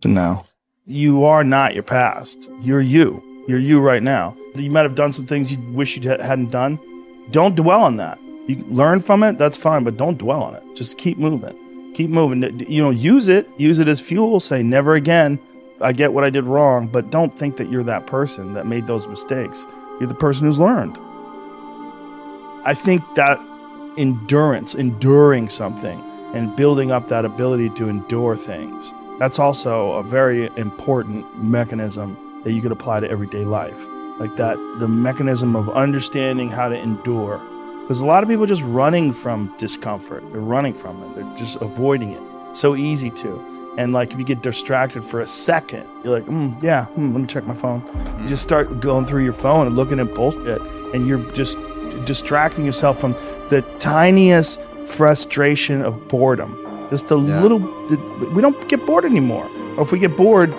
now. You are not your past. You're you. You're you right now. You might have done some things you wish you hadn't done. Don't dwell on that. You learn from it, that's fine, but don't dwell on it. Just keep moving. Keep moving. Use it as fuel. Say, never again. I get what I did wrong, but don't think that you're that person that made those mistakes. You're the person who's learned. I think that endurance, enduring something, and building up that ability to endure things, that's also a very important mechanism that you could apply to everyday life. Like that, the mechanism of understanding how to endure. Because a lot of people are just running from discomfort. They're running from it. They're just avoiding it. It's so easy to. And like if you get distracted for a second, you're like, let me check my phone. You just start going through your phone and looking at bullshit, and you're just distracting yourself from the tiniest frustration of boredom. Just the little, we don't get bored anymore. Or if we get bored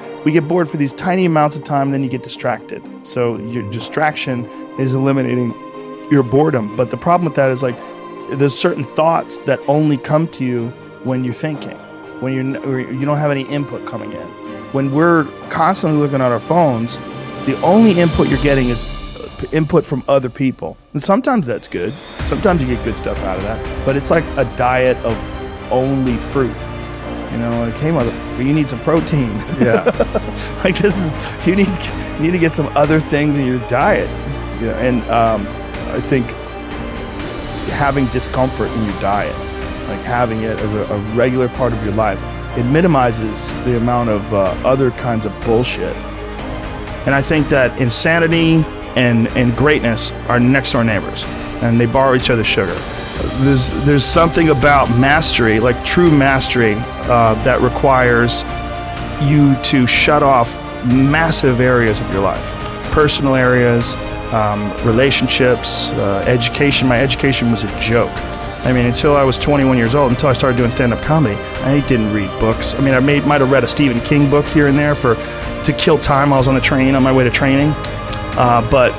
for these tiny amounts of time, then you get distracted. So your distraction is eliminating your boredom. But the problem with that is like, there's certain thoughts that only come to you when you're thinking, when you don't have any input coming in. When we're constantly looking at our phones, the only input you're getting is input from other people. And sometimes that's good. Sometimes you get good stuff out of that. But it's like a diet of only fruit. It came out of, you need some protein. Yeah. Like you need to get some other things in your diet. And I think having discomfort in your diet, like having it as a regular part of your life, it minimizes the amount of other kinds of bullshit. And I think that insanity and greatness are next door neighbors, and they borrow each other's sugar. There's something about mastery, like true mastery, that requires you to shut off massive areas of your life, personal areas, relationships, education. My education was a joke. I mean, until I was 21 years old, until I started doing stand-up comedy, I didn't read books. I mean, I might have read a Stephen King book here and there to kill time. I was on the train on my way to training, but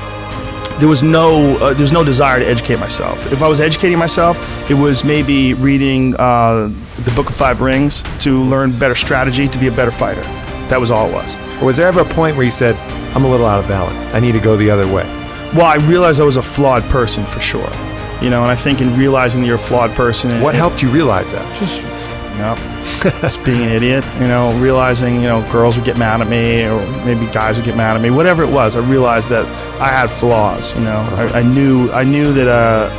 there was no desire to educate myself. If I was educating myself, it was maybe reading the Book of Five Rings to learn better strategy to be a better fighter. That was all it was. Or was there ever a point where you said, I'm a little out of balance, I need to go the other way? Well, I realized I was a flawed person for sure. And I think in realizing that you're a flawed person... What helped you realize that? Just being an idiot, realizing, girls would get mad at me, or maybe guys would get mad at me, whatever it was. I realized that I had flaws, I knew that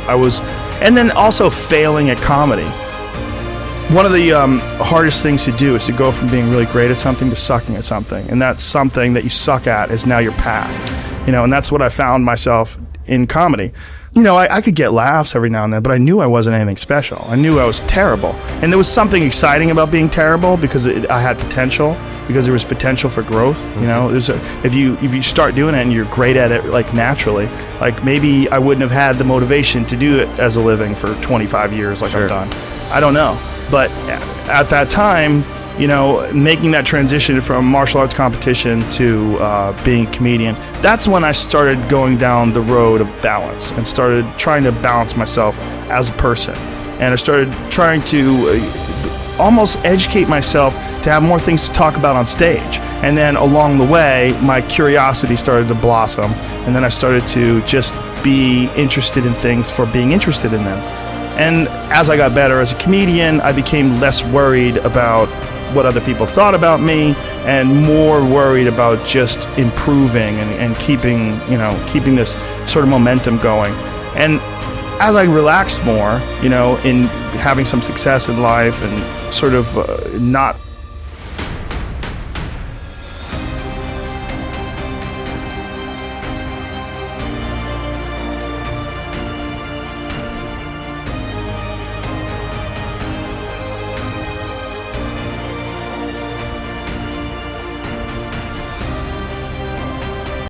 I was... And then also failing at comedy. One of the hardest things to do is to go from being really great at something to sucking at something. And that something that you suck at is now your path. And that's what I found myself in comedy. I could get laughs every now and then, but I knew I wasn't anything special. I knew I was terrible. And there was something exciting about being terrible because I had potential, because there was potential for growth. If you start doing it and you're great at it, like naturally, like maybe I wouldn't have had the motivation to do it as a living for 25 years like I've done. I don't know. But at that time, making that transition from martial arts competition to being a comedian, that's when I started going down the road of balance and started trying to balance myself as a person. And I started trying to almost educate myself to have more things to talk about on stage. And then along the way, my curiosity started to blossom. And then I started to just be interested in things for being interested in them. And as I got better as a comedian, I became less worried about what other people thought about me and more worried about just improving and keeping this sort of momentum going. And as I relaxed more, in having some success in life and sort of not